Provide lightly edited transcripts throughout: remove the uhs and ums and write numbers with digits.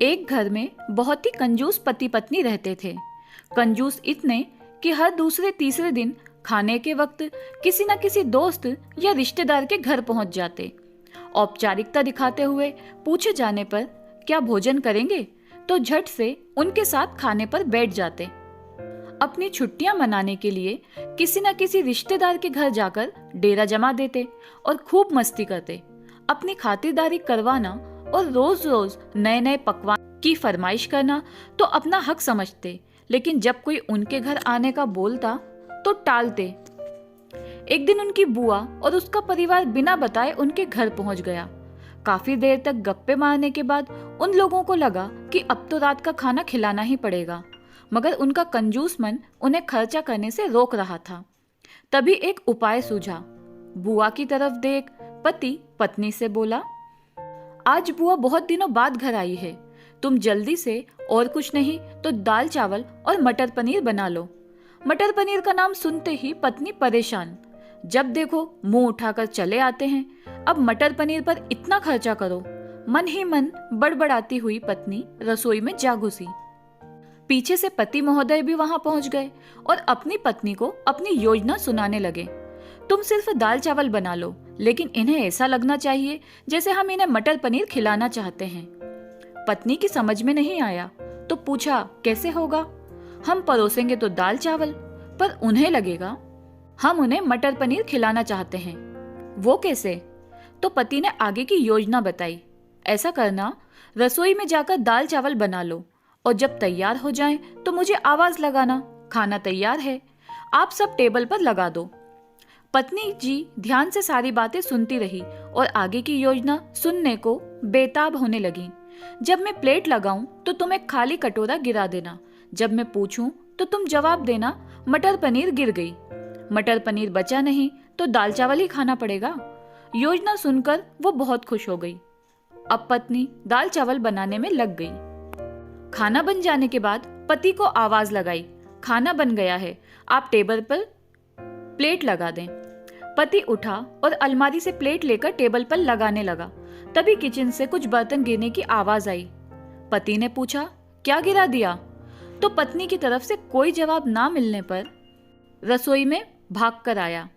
एक घर में बहुत ही कंजूस पति पत्नी रहते थे। कंजूस इतने कि हर दूसरे तीसरे दिन खाने के वक्त किसी न किसी दोस्त या रिश्तेदार के घर पहुंच जाते। औपचारिकता दिखाते हुए पूछे जाने पर क्या भोजन करेंगे तो झट से उनके साथ खाने पर बैठ जाते। अपनी छुट्टियां मनाने के लिए किसी न किसी रिश्तेदार के घर जाकर डेरा जमा देते और खूब मस्ती करते। अपनी खातिरदारी करवाना और रोज रोज नए नए पकवान की फरमाइश करना तो अपना हक समझते, लेकिन जब कोई उनके घर आने का बोलता तो टालते। एक दिन उनकी बुआ और उसका परिवार बिना बताए उनके घर पहुंच गया। काफी देर तक गप्पे मारने के बाद उन लोगों को लगा कि अब तो रात का खाना खिलाना ही पड़ेगा, मगर उनका कंजूस मन उन्हें खर्चा करने से रोक रहा था। तभी एक उपाय सूझा। बुआ की तरफ देख पति पत्नी से बोला, आज बुआ बहुत दिनों बाद घर आई है, तुम जल्दी से और कुछ नहीं तो दाल चावल और मटर पनीर बना लो। मटर पनीर का नाम सुनते ही पत्नी परेशान, जब देखो मुंह उठाकर चले आते हैं, अब मटर पनीर पर इतना खर्चा करो। मन ही मन बड़बड़ाती हुई पत्नी रसोई में जा घुसी। पीछे से पति महोदय भी वहां पहुंच गए और अपनी पत्नी को अपनी योजना सुनाने लगे। तुम सिर्फ दाल चावल बना लो, लेकिन इन्हें ऐसा लगना चाहिए जैसे हम इन्हें मटर पनीर खिलाना चाहते हैं। पत्नी की समझ में नहीं आया तो पूछा, कैसे होगा? हम परोसेंगे तो दाल चावल, पर उन्हें लगेगा हम उन्हें मटर पनीर खिलाना चाहते हैं। वो कैसे? तो पति ने आगे की योजना बताई। ऐसा करना, रसोई में जाकर दाल चावल बना लो और जब तैयार हो जाएं तो मुझे आवाज लगाना, खाना तैयार है, आप सब टेबल पर लगा दो। पत्नी जी ध्यान से सारी बातें सुनती रही और आगे की योजना सुनने को बेताब होने लगी। जब मैं प्लेट लगाऊं तो तुम एक खाली कटोरा गिरा देना, जब मैं पूछूं तो तुम जवाब देना मटर पनीर गिर गई। मटर पनीर बचा नहीं तो दाल चावल ही खाना पड़ेगा। योजना सुनकर वो बहुत खुश हो गई। अब पत्नी दाल चावल बनाने में लग गई। खाना बन जाने के बाद पति को आवाज लगाई, खाना बन गया है, आप टेबल पर प्लेट लगा दें। पति उठा और अलमारी से प्लेट लेकर टेबल पर लगाने लगा। तभी किचन से कुछ बर्तन गिरने की आवाज आई। पति ने पूछा, क्या गिरा दिया? तो पत्नी की तरफ से कोई जवाब ना मिलने पर रसोई में भाग कर आया।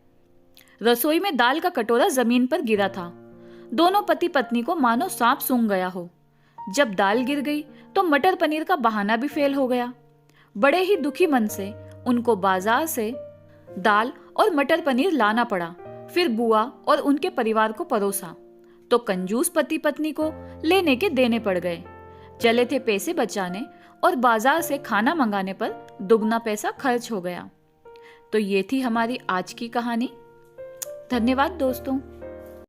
रसोई में दाल का कटोरा जमीन पर गिरा था। दोनों पति पत्नी को मानो सांप सूंघ गया हो। जब दाल गिर गई तो मटर पनीर का बहाना भी फेल हो गया। बड़े ही दुखी मन से उनको बाजार से दाल और मटर पनीर लाना पड़ा। फिर बुआ और उनके परिवार को परोसा तो कंजूस पति पत्नी को लेने के देने पड़ गए। चले थे पैसे बचाने और बाजार से खाना मंगाने पर दुगना पैसा खर्च हो गया। तो ये थी हमारी आज की कहानी। धन्यवाद दोस्तों।